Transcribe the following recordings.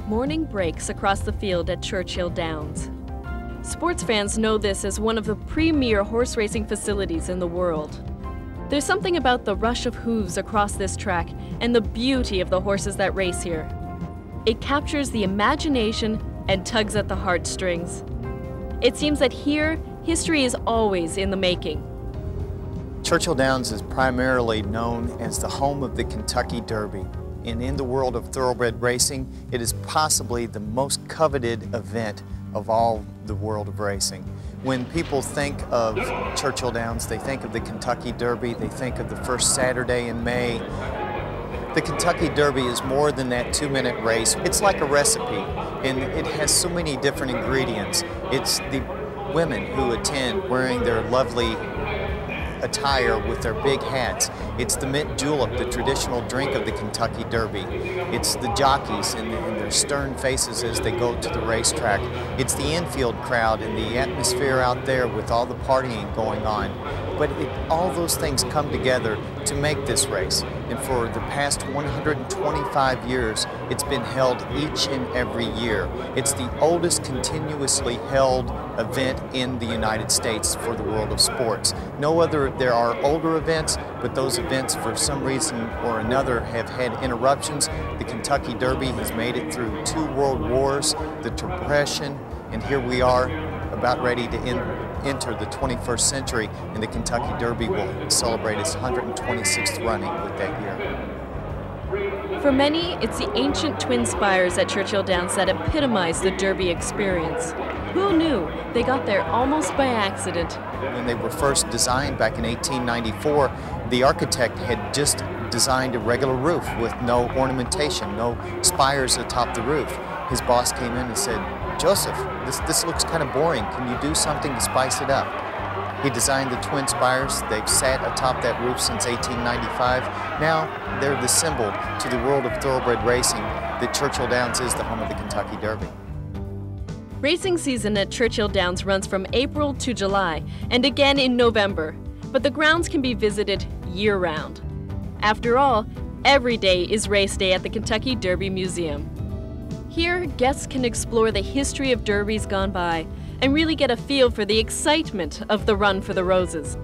Morning breaks across the field at Churchill Downs. Sports fans know this as one of the premier horse racing facilities in the world. There's something about the rush of hooves across this track and the beauty of the horses that race here. It captures the imagination and tugs at the heartstrings. It seems that here, history is always in the making. Churchill Downs is primarily known as the home of the Kentucky Derby. And in the world of thoroughbred racing, it is possibly the most coveted event of all the world of racing. When people think of Churchill Downs, they think of the Kentucky Derby, they think of the first Saturday in May. The Kentucky Derby is more than that 2-minute race. It's like a recipe, and it has so many different ingredients. It's the women who attend wearing their lovely attire with their big hats. It's the mint julep, the traditional drink of the Kentucky Derby. It's the jockeys and their stern faces as they go to the racetrack. It's the infield crowd and the atmosphere out there with all the partying going on. But all those things come together to make this race. And for the past 125 years, it's been held each and every year. It's the oldest continuously held event in the United States for the world of sports. There are older events, but those events for some reason or another have had interruptions. The Kentucky Derby has made it through 2 world wars, the Depression, and here we are about ready to enter the 21st century, and the Kentucky Derby will celebrate its 126th running with that year. For many, it's the ancient twin spires at Churchill Downs that epitomize the Derby experience. Who knew? They got there almost by accident. When they were first designed back in 1894, the architect had just designed a regular roof with no ornamentation, no spires atop the roof. His boss came in and said, "Joseph, this looks kind of boring. Can you do something to spice it up?" He designed the twin spires. They've sat atop that roof since 1895. Now they're the symbol to the world of thoroughbred racing that Churchill Downs is the home of the Kentucky Derby. Racing season at Churchill Downs runs from April to July and again in November, but the grounds can be visited year-round. After all, every day is race day at the Kentucky Derby Museum. Here, guests can explore the history of derbies gone by and really get a feel for the excitement of the Run for the Roses.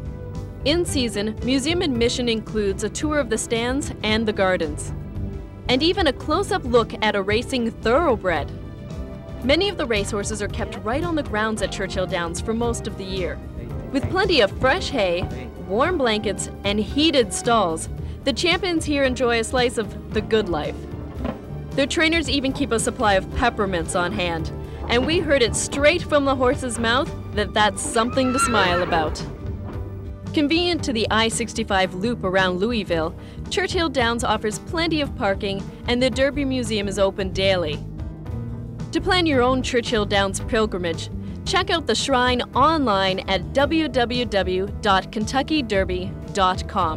In season, museum admission includes a tour of the stands and the gardens, and even a close-up look at a racing thoroughbred. Many of the racehorses are kept right on the grounds at Churchill Downs for most of the year. With plenty of fresh hay, warm blankets, and heated stalls, the champions here enjoy a slice of the good life. Their trainers even keep a supply of peppermints on hand, and we heard it straight from the horse's mouth that that's something to smile about. Convenient to the I-65 loop around Louisville, Churchill Downs offers plenty of parking, and the Derby Museum is open daily. To plan your own Churchill Downs pilgrimage, check out the shrine online at www.kentuckyderby.com.